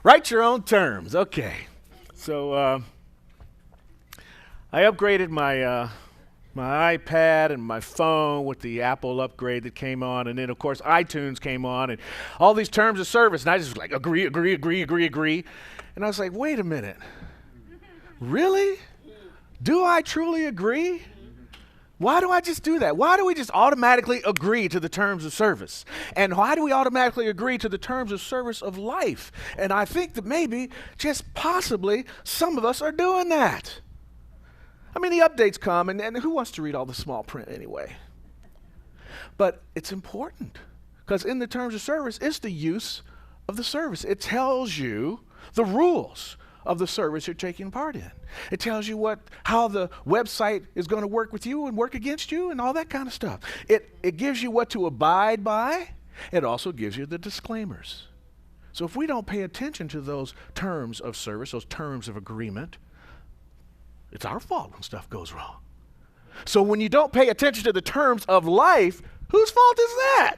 Write your own terms. Okay. So I upgraded my iPad and my phone with the Apple upgrade that came on, and then of course iTunes came on, and all these terms of service, and I just was like agree, and I was like, wait a minute, really? Do I truly agree? Why do I just do that? Why do we just automatically agree to the terms of service? And why do we automatically agree to the terms of service of life? And I think that maybe, just possibly, some of us are doing that. I mean, the updates come, and who wants to read all the small print anyway? But it's important, because in the terms of service, it's the use of the service. It tells you the rules of the service you're taking part in. It tells you how the website is going to work with you and work against you and all that kind of stuff. It gives you what to abide by. It also gives you the disclaimers. So if we don't pay attention to those terms of service, those terms of agreement, it's our fault when stuff goes wrong. So when you don't pay attention to the terms of life, whose fault is that?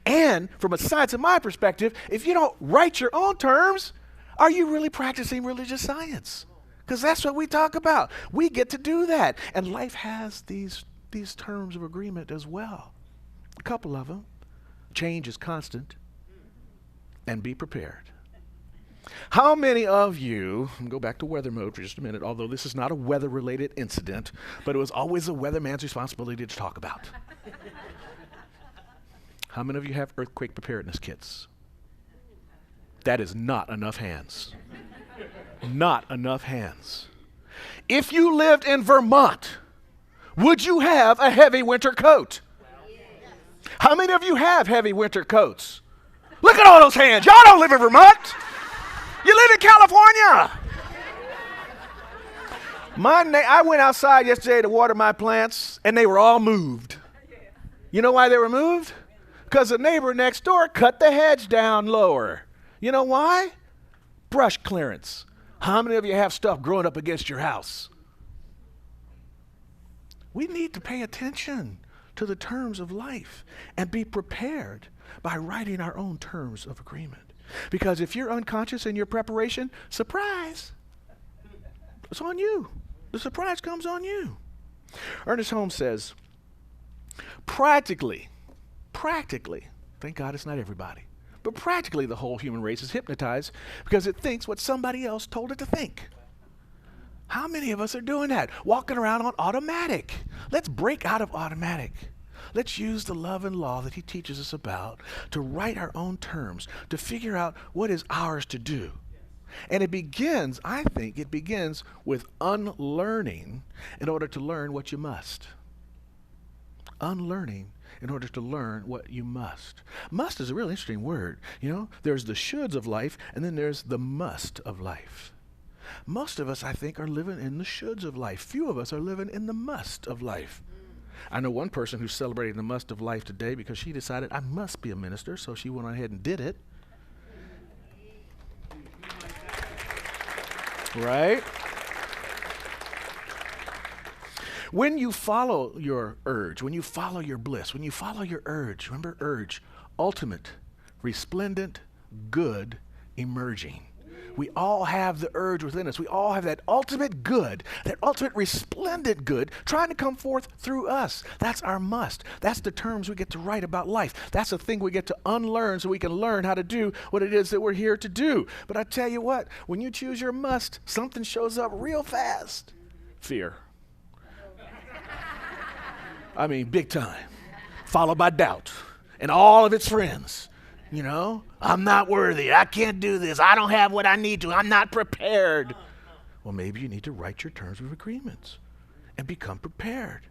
And from a science and mind perspective, if you don't write your own terms, are you really practicing religious science? Because that's what we talk about. We get to do that. And life has these terms of agreement as well. A couple of them. Change is constant. And be prepared. How many of you, I'm going to go back to weather mode for just a minute, although this is not a weather-related incident, but it was always a weatherman's responsibility to talk about. How many of you have earthquake preparedness kits? That is not enough hands. Not enough hands. If you lived in Vermont, would you have a heavy winter coat? How many of you have heavy winter coats? Look at all those hands. Y'all don't live in Vermont. You live in California. I went outside yesterday to water my plants, and they were all moved. You know why they were moved? Because the neighbor next door cut the hedge down lower. You know why? Brush clearance. How many of you have stuff growing up against your house? We need to pay attention to the terms of life and be prepared by writing our own terms of agreement. Because if you're unconscious in your preparation, surprise, it's on you. The surprise comes on you. Ernest Holmes says, practically, thank God it's not everybody, but practically the whole human race is hypnotized because it thinks what somebody else told it to think. How many of us are doing that? Walking around on automatic. Let's break out of automatic. Let's use the love and law that he teaches us about to write our own terms, to figure out what is ours to do. And I think it begins with unlearning in order to learn what you must. Unlearning in order to learn what you must. Must is a really interesting word. You know, there's the shoulds of life, and then there's the must of life. Most of us, I think, are living in the shoulds of life. Few of us are living in the must of life. I know one person who's celebrating the must of life today because she decided, I must be a minister, so she went ahead and did it. Right? When you follow your urge, when you follow your bliss, when you follow your urge, remember urge, ultimate, resplendent, good, emerging. We all have the urge within us. We all have that ultimate good, that ultimate resplendent good trying to come forth through us. That's our must. That's the terms we get to write about life. That's the thing we get to unlearn so we can learn how to do what it is that we're here to do. But I tell you what, when you choose your must, something shows up real fast. Fear. I mean, big time. Followed by doubt and all of its friends. You know, I'm not worthy. I can't do this. I don't have what I need to. I'm not prepared. Well, maybe you need to write your terms of agreements and become prepared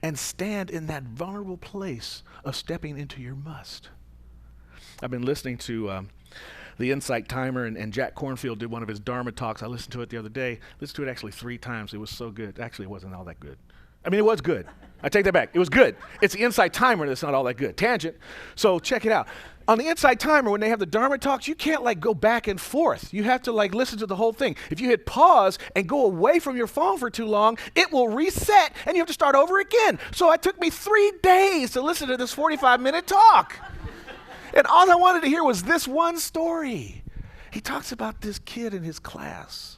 and stand in that vulnerable place of stepping into your must. I've been listening to the Insight Timer, and Jack Kornfield did one of his Dharma talks. I listened to it the other day. Listened to it actually 3 times. It was so good. Actually, it wasn't all that good. I mean, it was good. I take that back. It was good. It's the Insight Timer that's not all that good. Tangent. So check it out. On the Insight Timer, when they have the Dharma talks, you can't go back and forth. You have to listen to the whole thing. If you hit pause and go away from your phone for too long, it will reset and you have to start over again. So it took me 3 days to listen to this 45-minute talk. And all I wanted to hear was this one story. He talks about this kid in his class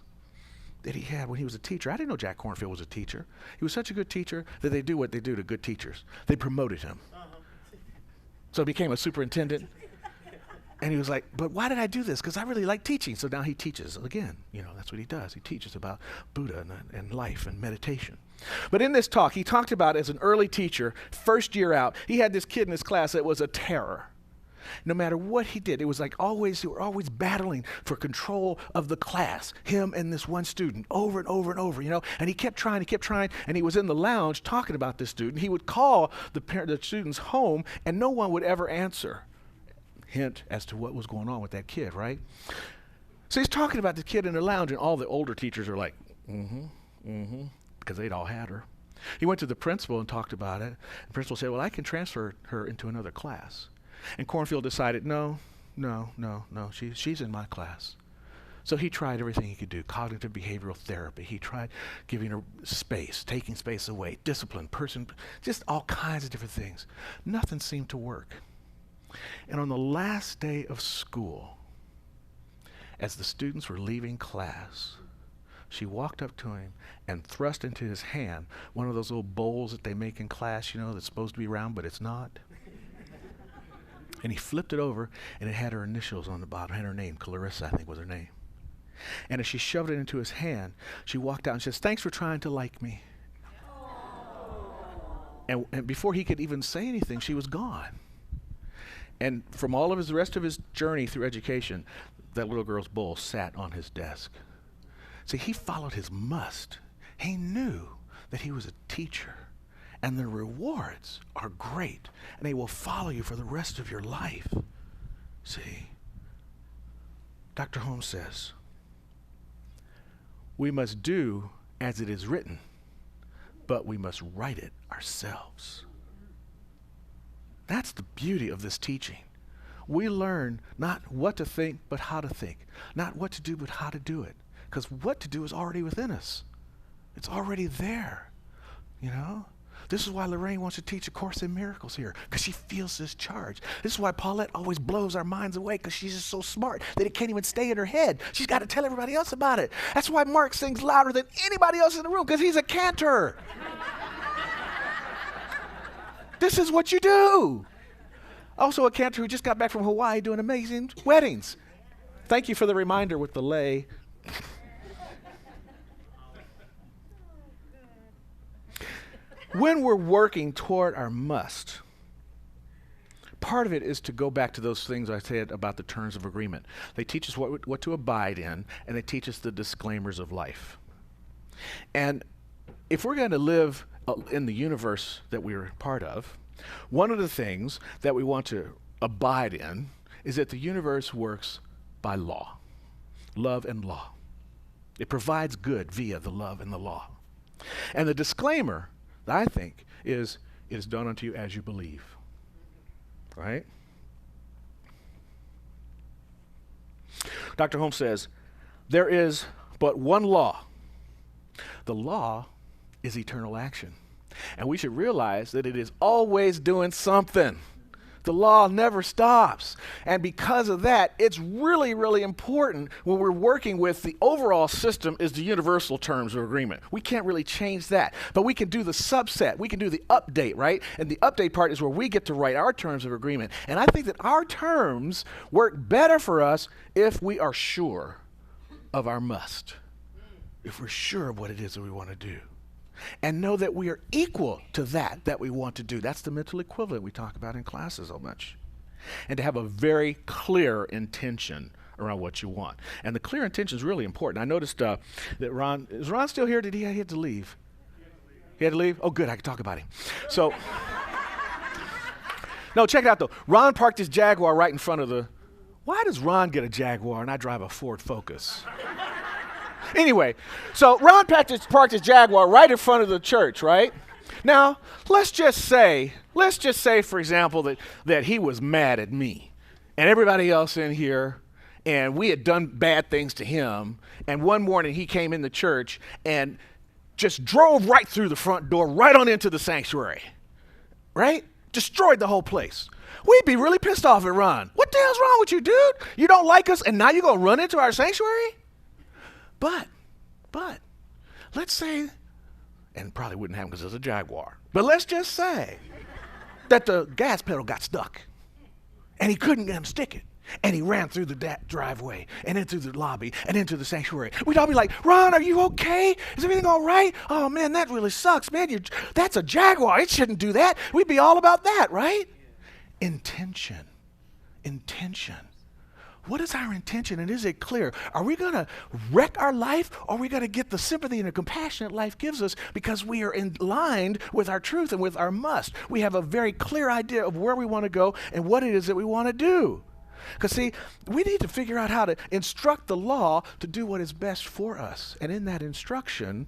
that he had when he was a teacher. I didn't know Jack Cornfield was a teacher. He was such a good teacher that they do what they do to good teachers. They promoted him. So he became a superintendent. And he was like, but why did I do this? Because I really like teaching. So now he teaches again. You know, that's what he does. He teaches about Buddha and life and meditation. But in this talk, he talked about as an early teacher, first year out, he had this kid in his class that was a terror. No matter what he did, it was like always, they were always battling for control of the class, him and this one student, over and over and over, you know. And he kept trying, and he was in the lounge talking about this student. He would call the students home, and no one would ever answer. Hint as to what was going on with that kid, right? So he's talking about the kid in the lounge, and all the older teachers are like, because they'd all had her. He went to the principal and talked about it. The principal said, well, I can transfer her into another class. And Cornfield decided, no, she's in my class. So he tried everything he could do, cognitive behavioral therapy. He tried giving her space, taking space away, discipline, just all kinds of different things. Nothing seemed to work. And on the last day of school, as the students were leaving class, she walked up to him and thrust into his hand one of those little bowls that they make in class, you know, that's supposed to be round, but it's not. And he flipped it over, and it had her initials on the bottom, had her name, Clarissa, I think was her name. And as she shoved it into his hand, she walked out and says, thanks for trying to like me. And before he could even say anything, she was gone. And from all of the rest of his journey through education, that little girl's bowl sat on his desk. See, he followed his must. He knew that he was a teacher. And the rewards are great, and they will follow you for the rest of your life. See, Dr. Holmes says, we must do as it is written, but we must write it ourselves. That's the beauty of this teaching. We learn not what to think, but how to think. Not what to do, but how to do it. Because what to do is already within us. It's already there, you know? This is why Lorraine wants to teach A Course in Miracles here, because she feels this charge. This is why Paulette always blows our minds away, because she's just so smart that it can't even stay in her head. She's got to tell everybody else about it. That's why Mark sings louder than anybody else in the room, because he's a cantor. This is what you do. Also a cantor who just got back from Hawaii doing amazing weddings. Thank you for the reminder with the lay. When we're working toward our must, part of it is to go back to those things I said about the terms of agreement. They teach us what to abide in, and they teach us the disclaimers of life. And if we're going to live in the universe that we're part of, one of the things that we want to abide in is that the universe works by law, love and law. It provides good via the love and the law. And the disclaimer, I think, is it is done unto you as you believe. Right? Dr. Holmes says, there is but one law. The law is eternal action. And we should realize that it is always doing something. The law never stops. And because of that, it's really, really important when we're working with the overall system is the universal terms of agreement. We can't really change that. But we can do the subset. We can do the update, right? And the update part is where we get to write our terms of agreement. And I think that our terms work better for us if we are sure of our must. If we're sure of what it is that we want to do. And know that we are equal to that we want to do. That's the mental equivalent we talk about in classes so much. And to have a very clear intention around what you want. And the clear intention is really important. I noticed that Ron, is Ron still here? Did he have to leave? He had to leave? Oh, good. I can talk about him. So, no, check it out, though. Ron parked his Jaguar right in front of the... Why does Ron get a Jaguar and I drive a Ford Focus? Anyway, so Ron parked his Jaguar right in front of the church, right? Now, let's just say, for example, that he was mad at me and everybody else in here, and we had done bad things to him, and one morning he came in the church and just drove right through the front door, right on into the sanctuary, right? destroyed the whole place. We'd be really pissed off at Ron. What the hell's wrong with you, dude? You don't like us, and now you're going to run into our sanctuary? But, let's say, and probably wouldn't happen because it's a Jaguar, but let's just say that the gas pedal got stuck, and he couldn't unstick it. And he ran through the driveway and into the lobby and into the sanctuary. We'd all be like, Ron, are you okay? Is everything all right? Oh, man, that really sucks, man. That's a Jaguar. It shouldn't do that. We'd be all about that, right? Intention. What is our intention, and is it clear? Are we going to wreck our life, or are we going to get the sympathy and the compassion that life gives us because we are aligned with our truth and with our must? We have a very clear idea of where we want to go and what it is that we want to do. Because, see, we need to figure out how to instruct the law to do what is best for us. And in that instruction,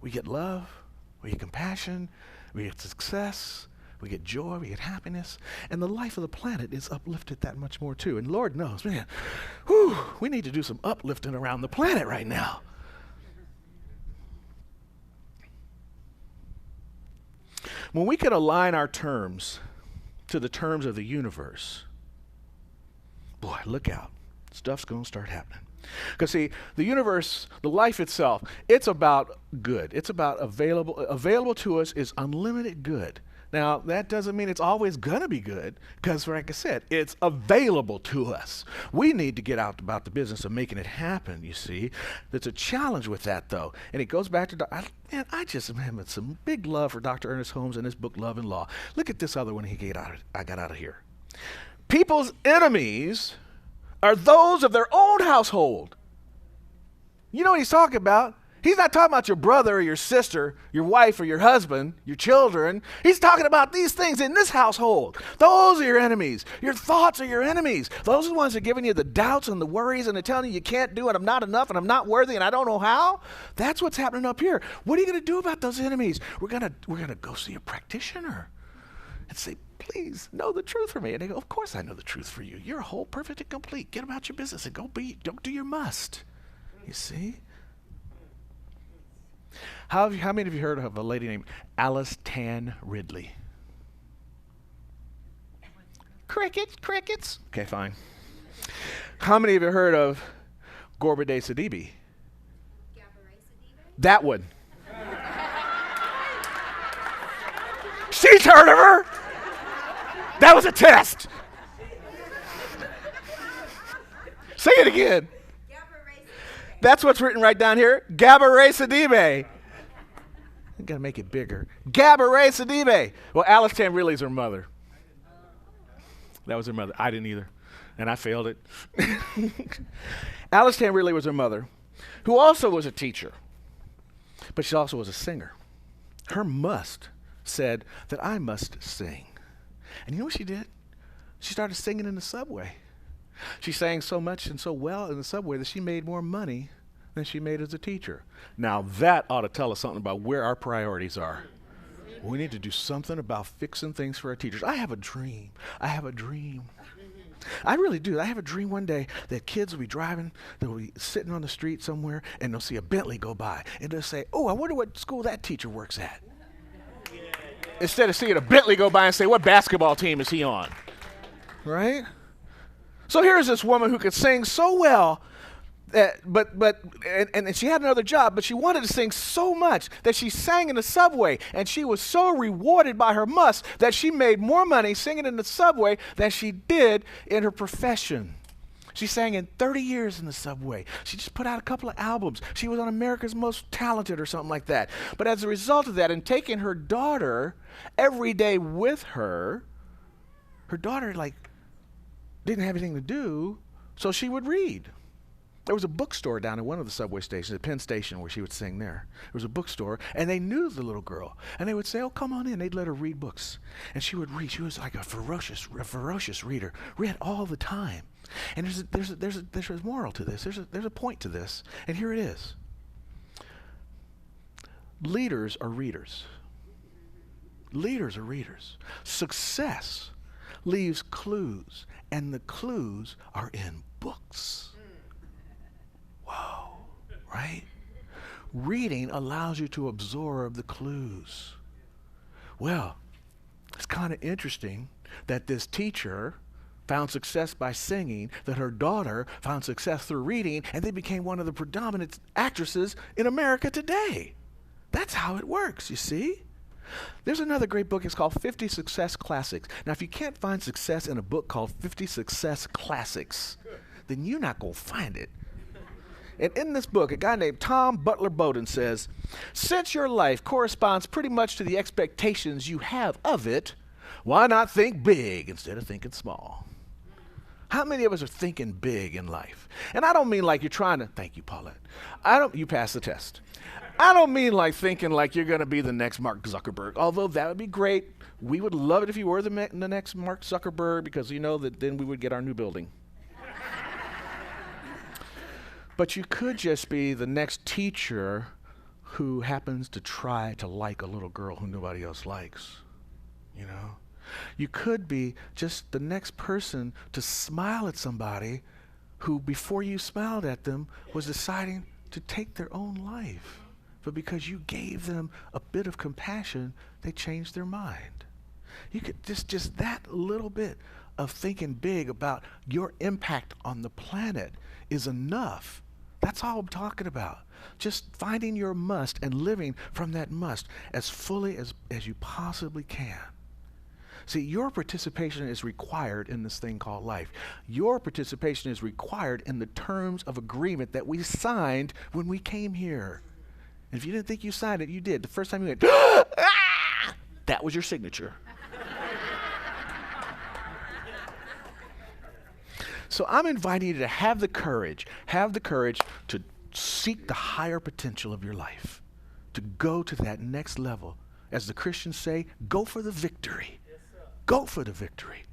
we get love, we get compassion, we get success, we get joy, we get happiness. And the life of the planet is uplifted that much more, too. And Lord knows, man, we need to do some uplifting around the planet right now. When we can align our terms to the terms of the universe, boy, look out. Stuff's going to start happening. Because, see, the universe, the life itself, it's about good. It's about available to us is unlimited good. Now, that doesn't mean it's always going to be good, because, like I said, it's available to us. We need to get out about the business of making it happen, you see. There's a challenge with that, though. And it goes back to, I just am having some big love for Dr. Ernest Holmes and his book, Love and Law. Look at this other one I got out of here. People's enemies are those of their own household. You know what he's talking about? He's not talking about your brother or your sister, your wife or your husband, your children. He's talking about these things in this household. Those are your enemies. Your thoughts are your enemies. Those are the ones that are giving you the doubts and the worries, and they're telling you can't do it, I'm not enough, and I'm not worthy, and I don't know how. That's what's happening up here. What are you going to do about those enemies? We're gonna go see a practitioner and say, please know the truth for me. And they go, of course I know the truth for you. You're whole, perfect, and complete. Get about your business and don't do your must. You see? How many of you heard of a lady named Alice Tan Ridley? Crickets. Okay, fine. How many of you heard of Gorbade Sidibe? That one. She's heard of her. That was a test. Say it again. That's what's written right down here. Gorbade Sidibe. I gotta make it bigger. Gorbade Sidibe. Well, Alice Tan Ridley's her mother. That was her mother. I didn't either, and I failed it. Alice Tan Ridley was her mother, who also was a teacher, but she also was a singer. Her must said that I must sing. And you know what she did? She started singing in the subway. She sang so much and so well in the subway that she made more money than she made as a teacher. Now that ought to tell us something about where our priorities are. We need to do something about fixing things for our teachers. I have a dream. I really do. I have a dream one day that kids will be driving, they'll be sitting on the street somewhere, and they'll see a Bentley go by, and they'll say, oh, I wonder what school that teacher works at. Instead of seeing a Bentley go by and say, what basketball team is he on? Right? So here's this woman who could sing so well, and she had another job, but she wanted to sing so much that she sang in the subway, and she was so rewarded by her must that she made more money singing in the subway than she did in her profession. She sang in 30 years in the subway. She just put out a couple of albums. She was on America's Most Talented or something like that. But as a result of that, and taking her daughter every day with her, her daughter didn't have anything to do, so she would read. There was a bookstore down at one of the subway stations, at Penn Station, where she would sing there. There was a bookstore, and they knew the little girl. And they would say, oh, come on in. They'd let her read books. And she would read. She was like a ferocious reader, read all the time. And there's a moral to this. There's a point to this. And here it is. Leaders are readers. Leaders are readers. Success leaves clues, and the clues are in books. Whoa, right? Reading allows you to absorb the clues. Well, It's kind of interesting that this teacher found success by singing, that her daughter found success through reading, and they became one of the predominant actresses in America today. That's how it works, you see? There's another great book. It's called 50 Success Classics. Now, if you can't find success in a book called 50 Success Classics, then you're not going to find it. And in this book, a guy named Tom Butler Bowden says, since your life corresponds pretty much to the expectations you have of it, why not think big instead of thinking small? How many of us are thinking big in life? And I don't mean like you're trying to, thank you, Paulette. You passed the test. I don't mean like thinking like you're going to be the next Mark Zuckerberg, although that would be great. We would love it if you were the next Mark Zuckerberg, because you know that then we would get our new building. But you could just be the next teacher who happens to try to like a little girl who nobody else likes, you know? You could be just the next person to smile at somebody who, before you smiled at them, was deciding to take their own life. But because you gave them a bit of compassion, they changed their mind. You could just that little bit of thinking big about your impact on the planet is enough. That's all I'm talking about. Just finding your must and living from that must as fully as you possibly can. See, your participation is required in this thing called life. Your participation is required in the terms of agreement that we signed when we came here. And if you didn't think you signed it, you did. The first time you went, ah! That was your signature. So I'm inviting you to have the courage to seek the higher potential of your life, to go to that next level. As the Christians say, go for the victory. Go for the victory.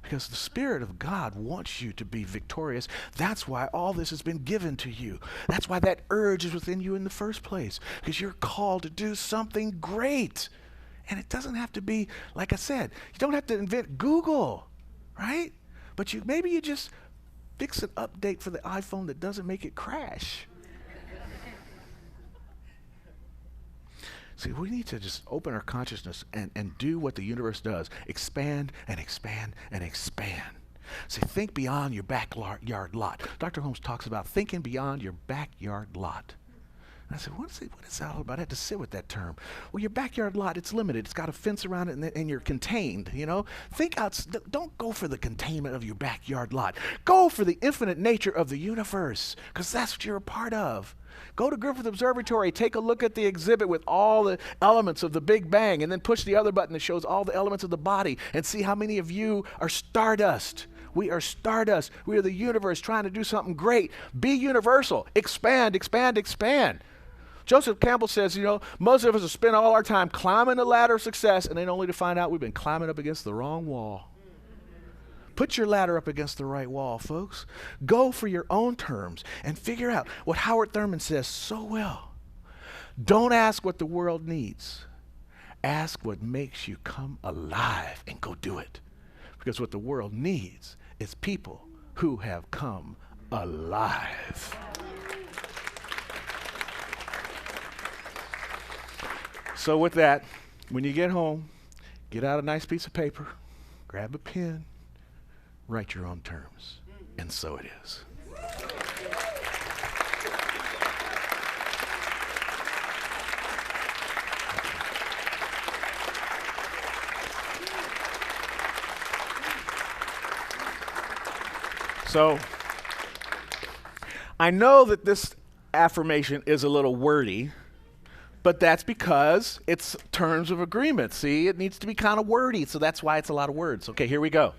Because the Spirit of God wants you to be victorious. That's why all this has been given to you. That's why that urge is within you in the first place. Because you're called to do something great. And it doesn't have to be, like I said, you don't have to invent Google, right? But maybe you just fix an update for the iPhone that doesn't make it crash. See, we need to just open our consciousness and do what the universe does. Expand and expand and expand. See, think beyond your backyard lot. Dr. Holmes talks about thinking beyond your backyard lot. And I said, what is that all about? I had to sit with that term. Well, your backyard lot, it's limited. It's got a fence around it and you're contained, you know? Think out, don't go for the containment of your backyard lot. Go for the infinite nature of the universe, because that's what you're a part of. Go to Griffith Observatory, take a look at the exhibit with all the elements of the Big Bang, and then push the other button that shows all the elements of the body, and see how many of you are stardust. We are stardust. We are the universe trying to do something great. Be universal. Expand, expand, expand. Joseph Campbell says, you know, most of us have spent all our time climbing the ladder of success, and then only to find out we've been climbing up against the wrong wall. Put your ladder up against the right wall, folks. Go for your own terms and figure out what Howard Thurman says so well. Don't ask what the world needs. Ask what makes you come alive and go do it. Because what the world needs is people who have come alive. So with that, when you get home, get out a nice piece of paper, grab a pen, write your own terms. And so it is. So I know that this affirmation is a little wordy, but that's because it's terms of agreement. See, it needs to be kind of wordy, so that's why it's a lot of words. Okay, here we go.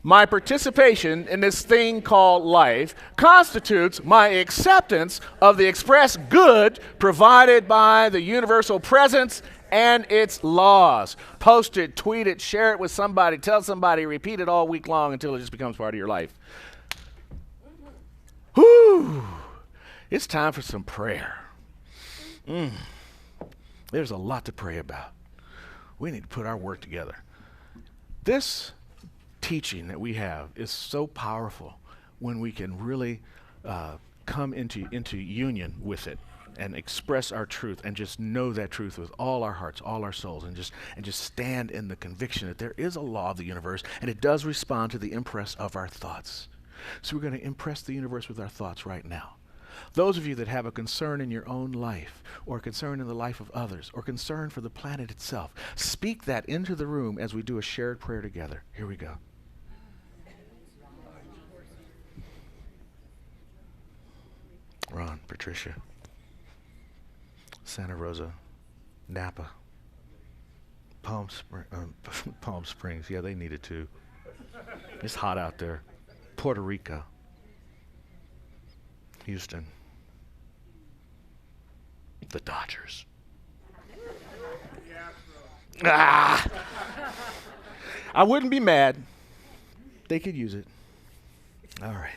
My participation in this thing called life constitutes my acceptance of the express good provided by the universal presence and its laws. Post it, tweet it, share it with somebody, tell somebody, repeat it all week long until it just becomes part of your life. Whew. It's time for some prayer. There's a lot to pray about. We need to put our work together. This teaching that we have is so powerful when we can really come into union with it. and express our truth and just know that truth with all our hearts, all our souls, and just stand in the conviction that there is a law of the universe and it does respond to the impress of our thoughts. So we're going to impress the universe with our thoughts right now. Those of you that have a concern in your own life, or a concern in the life of others, or concern for the planet itself, speak that into the room as we do a shared prayer together. Here we go. Ron, Patricia, Santa Rosa, Napa, Palm Springs. Yeah, they need it too. It's hot out there. Puerto Rico, Houston, the Dodgers. Ah! I wouldn't be mad. They could use it. All right.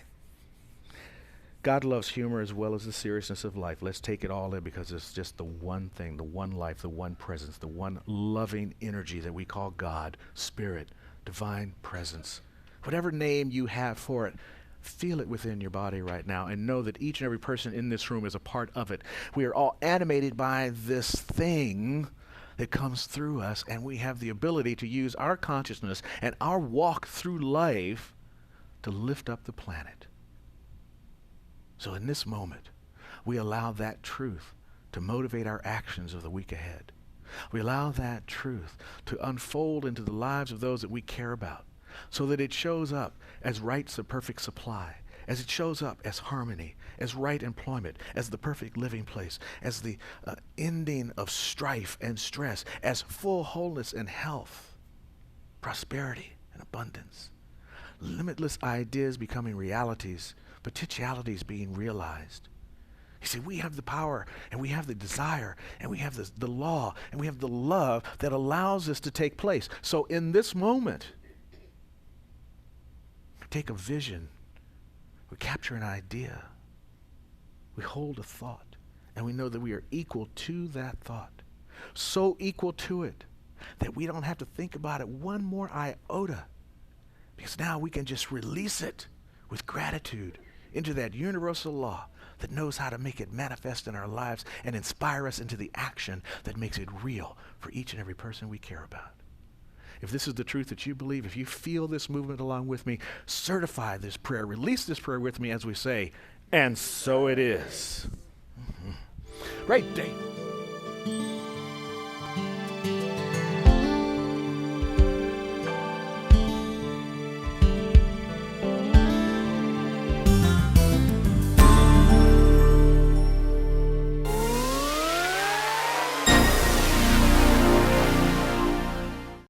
God loves humor as well as the seriousness of life. Let's take it all in, because it's just the one thing, the one life, the one presence, the one loving energy that we call God, Spirit, divine presence. Whatever name you have for it, feel it within your body right now and know that each and every person in this room is a part of it. We are all animated by this thing that comes through us, and we have the ability to use our consciousness and our walk through life to lift up the planet. So in this moment, we allow that truth to motivate our actions of the week ahead. We allow that truth to unfold into the lives of those that we care about, so that it shows up as rights of perfect supply, as it shows up as harmony, as right employment, as the perfect living place, as the ending of strife and stress, as full wholeness and health, prosperity and abundance, limitless ideas becoming realities, potentialities being realized. You see, we have the power, and we have the desire, and we have the law, and we have the love that allows this to take place. So in this moment, we take a vision, we capture an idea, we hold a thought, and we know that we are equal to that thought. So equal to it that we don't have to think about it one more iota, because now we can just release it with gratitude into that universal law that knows how to make it manifest in our lives and inspire us into the action that makes it real for each and every person we care about. If this is the truth that you believe, if you feel this movement along with me, certify this prayer, release this prayer with me as we say, and so it is. Great day.